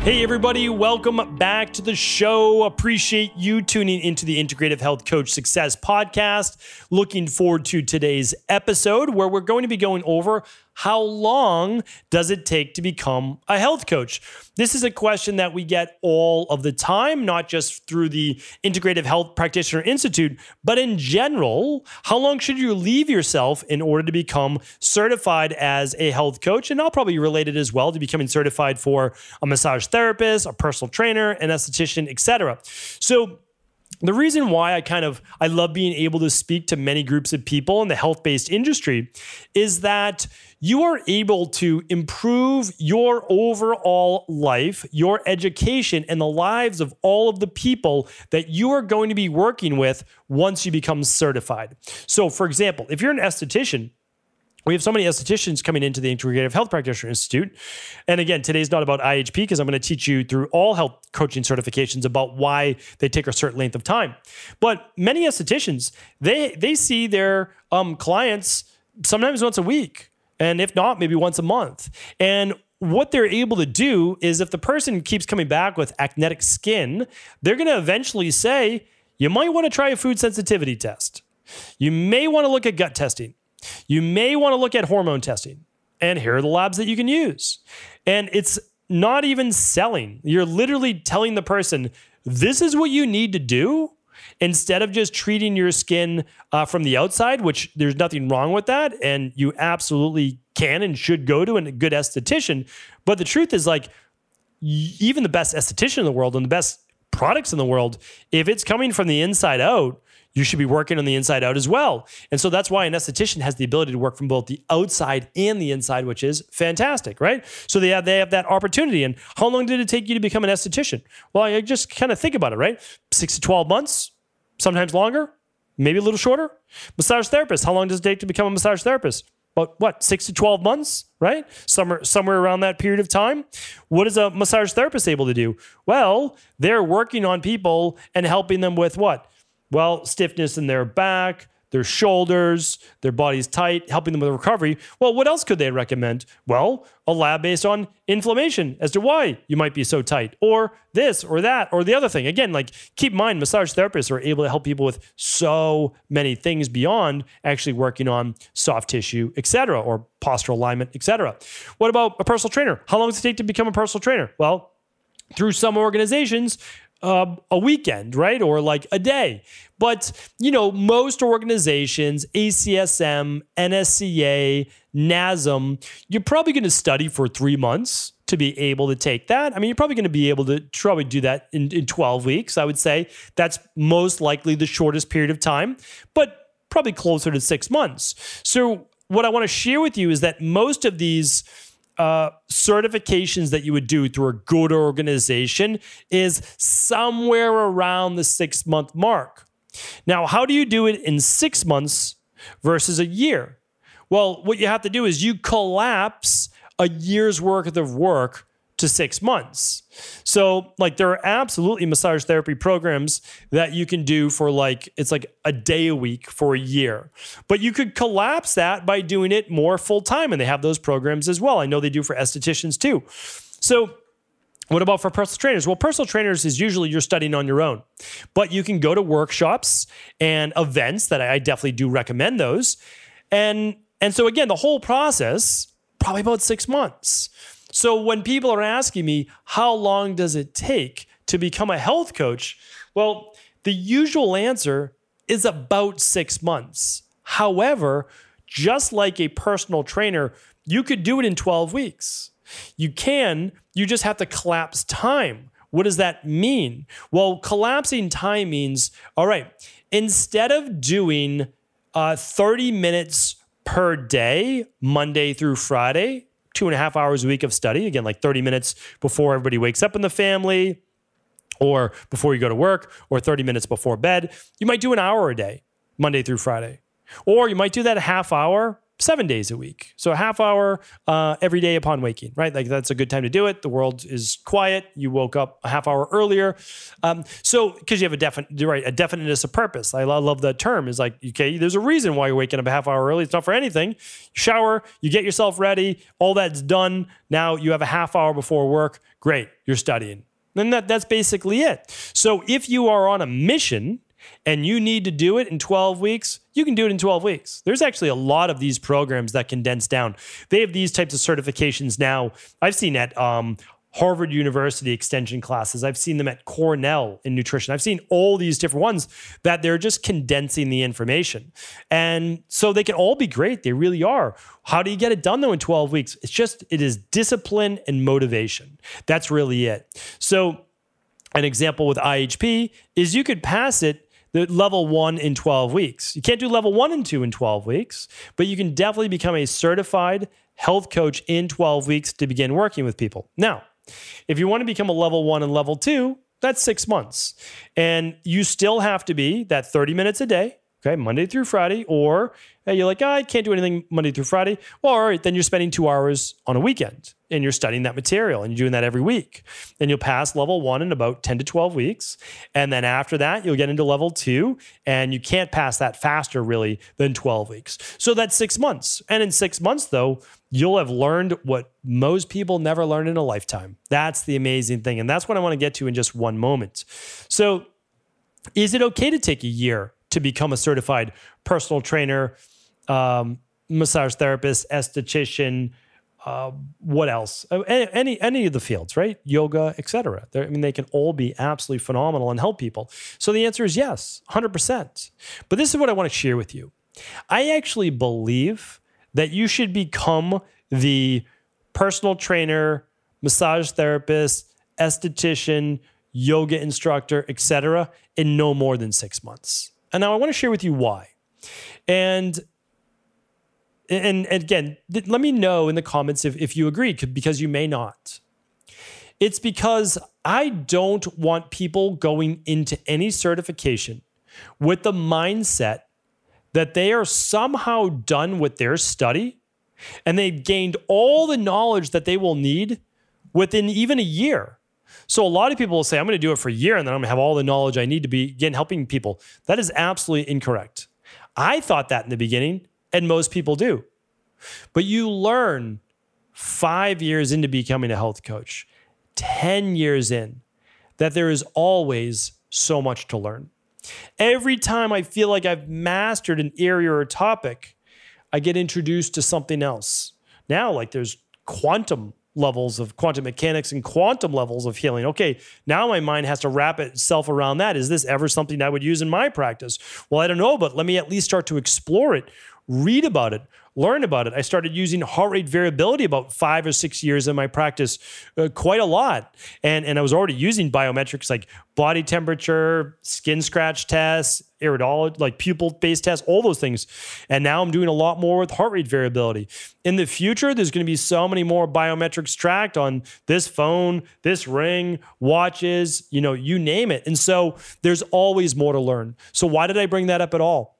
Hey everybody, welcome back to the show. Appreciate you tuning into the Integrative Health Coach Success Podcast. Looking forward to today's episode where we're going to be going over how long does it take to become a health coach? This is a question that we get all of the time, not just through the Integrative Health Practitioner Institute, but in general. How long should you leave yourself in order to become certified as a health coach? And I'll probably relate it as well to becoming certified for a massage therapist, a personal trainer, an esthetician, etc. So the reason why I love being able to speak to many groups of people in the health-based industry is that you are able to improve your overall life, your education, and the lives of all of the people that you are going to be working with once you become certified. So, for example, if you're an esthetician, we have so many estheticians coming into the Integrative Health Practitioner Institute. And again, today's not about IHP because I'm going to teach you through all health coaching certifications about why they take a certain length of time. But many estheticians, they see their clients sometimes once a week, and if not, maybe once a month. And what they're able to do is if the person keeps coming back with acnetic skin, they're going to eventually say, you might want to try a food sensitivity test. You may want to look at gut testing. You may want to look at hormone testing, and here are the labs that you can use. And it's not even selling. You're literally telling the person, this is what you need to do instead of just treating your skin from the outside, which there's nothing wrong with that. And you absolutely can and should go to a good esthetician. But the truth is, like, even the best esthetician in the world and the best products in the world, if it's coming from the inside out, you should be working on the inside out as well. And so that's why an esthetician has the ability to work from both the outside and the inside, which is fantastic, right? So they have that opportunity. And how long did it take you to become an esthetician? Well, I just kind of think about it, right? 6 to 12 months, sometimes longer, maybe a little shorter. Massage therapist, how long does it take to become a massage therapist? About 6 to 12 months, right? Somewhere around that period of time. What is a massage therapist able to do? Well, they're working on people and helping them with what? Well, stiffness in their back, their shoulders, their body's tight, helping them with recovery. Well, what else could they recommend? Well, a lab based on inflammation as to why you might be so tight, or this or that or the other thing. Again, like, keep in mind, massage therapists are able to help people with so many things beyond actually working on soft tissue, etc., or postural alignment, etc. What about a personal trainer? How long does it take to become a personal trainer? Well, through some organizations, a weekend, right? Or like a day. But, most organizations, ACSM, NSCA, NASM, you're probably going to study for 3 months to be able to take that. I mean, you're probably going to be able to probably do that in 12 weeks, I would say. That's most likely the shortest period of time, but probably closer to 6 months. So what I want to share with you is that most of these certifications that you would do through a good organization is somewhere around the 6-month mark. Now, how do you do it in 6 months versus a year? Well, what you have to do is you collapse a year's worth of work to 6 months. So, like, there are absolutely massage therapy programs that you can do for it's like a day a week for a year. But you could collapse that by doing it more full time, and they have those programs as well. I know they do for estheticians too. So, what about for personal trainers? Well, personal trainers is usually you're studying on your own, but you can go to workshops and events that I definitely do recommend those. And so again, the whole process, probably about 6 months. So when people are asking me, how long does it take to become a health coach? Well, the usual answer is about 6 months. However, just like a personal trainer, you could do it in 12 weeks. You just have to collapse time. What does that mean? Well, collapsing time means, all right, instead of doing 30 minutes per day, Monday through Friday, 2.5 hours a week of study. Again, like 30 minutes before everybody wakes up in the family, or before you go to work, or 30 minutes before bed. You might do an hour a day, Monday through Friday. Or you might do that a half hour 7 days a week. So a half hour every day upon waking, right? Like that's a good time to do it. The world is quiet. You woke up a half hour earlier. So because you have a definiteness of purpose. I love that term is like, okay, there's a reason why you're waking up a half hour early. It's not for anything. You shower, you get yourself ready. All that's done. Now you have a half hour before work. Great. You're studying. And that's basically it. So if you are on a mission and you need to do it in 12 weeks, you can do it in 12 weeks. There's actually a lot of these programs that condense down. They have these types of certifications now. I've seen at Harvard University extension classes. I've seen them at Cornell in nutrition. I've seen all these different ones that they're just condensing the information. And so they can all be great. They really are. How do you get it done though in 12 weeks? It is discipline and motivation. That's really it. So an example with IHP is you could pass it the level 1 in 12 weeks. You can't do level 1 and 2 in 12 weeks, but you can definitely become a certified health coach in 12 weeks to begin working with people. Now, if you want to become a level 1 and level 2, that's 6 months. And you still have to be that 30 minutes a day, okay, Monday through Friday, or you're like, I can't do anything Monday through Friday. Well, all right, then you're spending 2 hours on a weekend and you're studying that material and you're doing that every week. And you'll pass level 1 in about 10 to 12 weeks. And then after that, you'll get into level 2 and you can't pass that faster really than 12 weeks. So that's 6 months. And in 6 months though, you'll have learned what most people never learn in a lifetime. That's the amazing thing. And that's what I want to get to in just one moment. So is it okay to take a year to become a certified personal trainer, massage therapist, esthetician, what else? Any of the fields, right? Yoga, etc. They can all be absolutely phenomenal and help people. So the answer is yes, 100%. But this is what I want to share with you. I actually believe that you should become the personal trainer, massage therapist, esthetician, yoga instructor, etc. in no more than 6 months. And now I want to share with you why. And again, let me know in the comments if you agree, because you may not. It's because I don't want people going into any certification with the mindset that they are somehow done with their study and they've gained all the knowledge that they will need within even a year. So a lot of people will say, I'm going to do it for a year and then I'm going to have all the knowledge I need to begin helping people. That is absolutely incorrect. I thought that in the beginning, and most people do. But you learn 5 years into becoming a health coach, 10 years in, that there is always so much to learn. Every time I feel like I've mastered an area or a topic, I get introduced to something else. Now, like there's quantum levels of quantum mechanics and quantum levels of healing. Okay, now my mind has to wrap itself around that. Is this ever something I would use in my practice? Well, I don't know, but let me at least start to explore it, read about it, learn about it. I started using heart rate variability about 5 or 6 years in my practice, quite a lot. And I was already using biometrics like body temperature, skin scratch tests, iridology, like pupil-based tests, all those things. And now I'm doing a lot more with heart rate variability. In the future, there's going to be so many more biometrics tracked on this phone, this ring, watches, you name it. And so there's always more to learn. So why did I bring that up at all?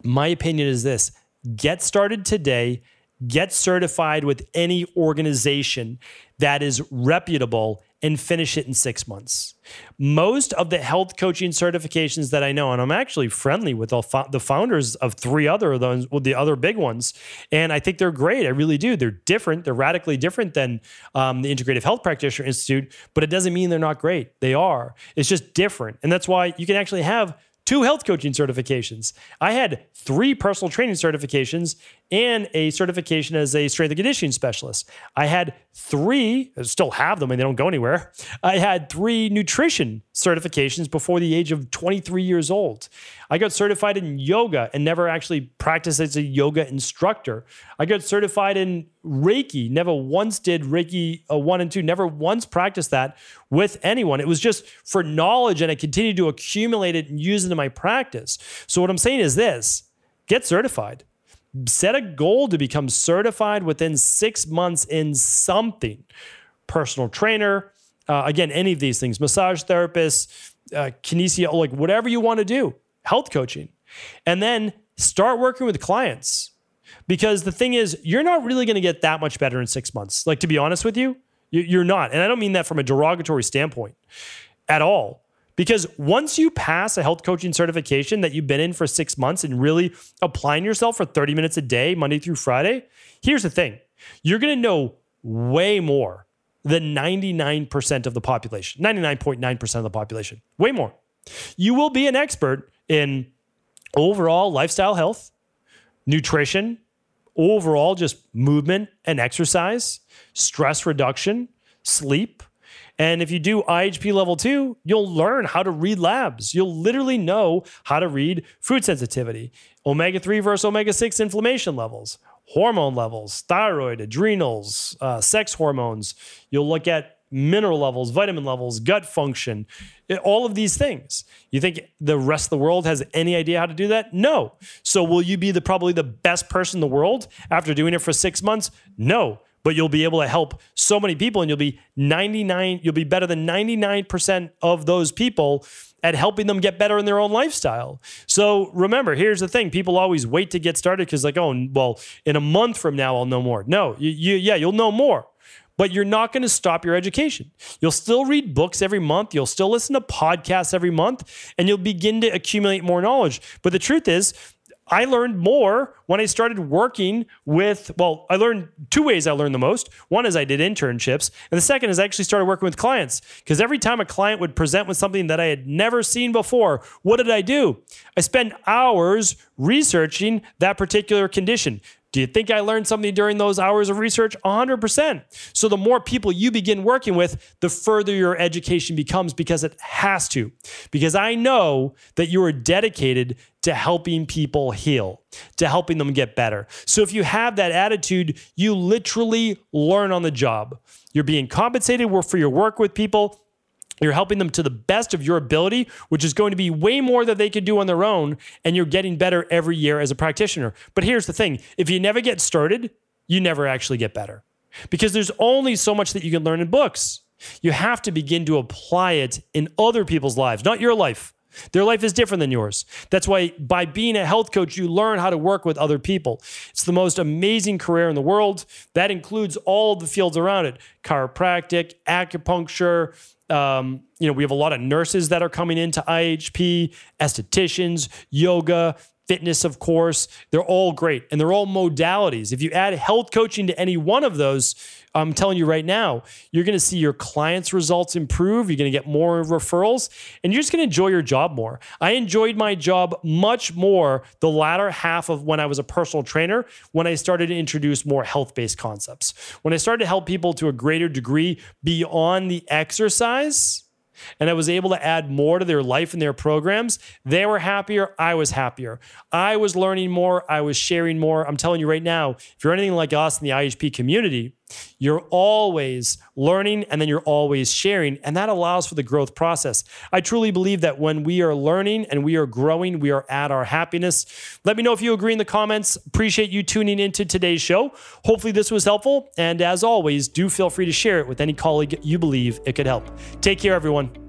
My opinion is this: get started today, get certified with any organization that is reputable, and finish it in 6 months. Most of the health coaching certifications that I know, and I'm actually friendly with the founders of 3 other of those, well, the other big ones, and I think they're great. I really do. They're different. They're radically different than the Integrative Health Practitioner Institute, but it doesn't mean they're not great. They are. It's just different. And that's why you can actually have 2 health coaching certifications. I had 3 personal training certifications and a certification as a strength and conditioning specialist. I had 3, I still have them and they don't go anywhere. I had 3 nutrition certifications before the age of 23 years old. I got certified in yoga and never actually practiced as a yoga instructor. I got certified in Reiki, never once did Reiki 1 and 2, never once practiced that with anyone. It was just for knowledge and I continued to accumulate it and use it in my practice. So what I'm saying is this: get certified. Set a goal to become certified within 6 months in something. Personal trainer, again, any of these things, massage therapist, kinesio, like whatever you want to do, health coaching. And then start working with clients. Because the thing is, you're not really going to get that much better in 6 months. Like, to be honest with you, you're not. And I don't mean that from a derogatory standpoint at all. Because once you pass a health coaching certification that you've been in for 6 months and really applying yourself for 30 minutes a day, Monday through Friday, here's the thing. You're going to know way more than 99% of the population, 99.9% of the population, way more. You will be an expert in overall lifestyle health, nutrition, overall just movement and exercise, stress reduction, sleep. And if you do IHP level 2, you'll learn how to read labs. You'll literally know how to read food sensitivity, omega-3 versus omega-6 inflammation levels, hormone levels, thyroid, adrenals, sex hormones. You'll look at mineral levels, vitamin levels, gut function, all of these things. You think the rest of the world has any idea how to do that? No. So will you be probably the best person in the world after doing it for 6 months? No. But you'll be able to help so many people, and you'll be better than 99% of those people at helping them get better in their own lifestyle. So remember, here's the thing. People always wait to get started because like, oh, well, in a month from now, I'll know more. No, you'll know more. But you're not going to stop your education. You'll still read books every month. You'll still listen to podcasts every month, and you'll begin to accumulate more knowledge. But the truth is, I learned more when I started working I learned 2 ways I learned the most. One is I did internships, and the second is I actually started working with clients. Because every time a client would present with something that I had never seen before, what did I do? I spent hours researching that particular condition. Do you think I learned something during those hours of research? 100%. So the more people you begin working with, the further your education becomes, because it has to. Because I know that you are dedicated to helping people heal, to helping them get better. So if you have that attitude, you literally learn on the job. You're being compensated for your work with people. You're helping them to the best of your ability, which is going to be way more than they could do on their own, and you're getting better every year as a practitioner. But here's the thing. If you never get started, you never actually get better, because there's only so much that you can learn in books. You have to begin to apply it in other people's lives, not your life. Their life is different than yours. That's why by being a health coach, you learn how to work with other people. It's the most amazing career in the world. That includes all the fields around it: chiropractic, acupuncture. We have a lot of nurses that are coming into IHP, estheticians, yoga, fitness, of course. They're all great, and they're all modalities. If you add health coaching to any one of those, I'm telling you right now, you're going to see your clients' results improve. You're going to get more referrals, and you're just going to enjoy your job more. I enjoyed my job much more the latter half of when I was a personal trainer, when I started to introduce more health-based concepts. When I started to help people to a greater degree beyond the exercise, and I was able to add more to their life and their programs, they were happier. I was happier. I was learning more. I was sharing more. I'm telling you right now, if you're anything like us in the IHP community, you're always learning, and then you're always sharing, and that allows for the growth process. I truly believe that when we are learning and we are growing, we are at our happiness. Let me know if you agree in the comments. Appreciate you tuning into today's show. Hopefully this was helpful, and as always, do feel free to share it with any colleague you believe it could help. Take care, everyone.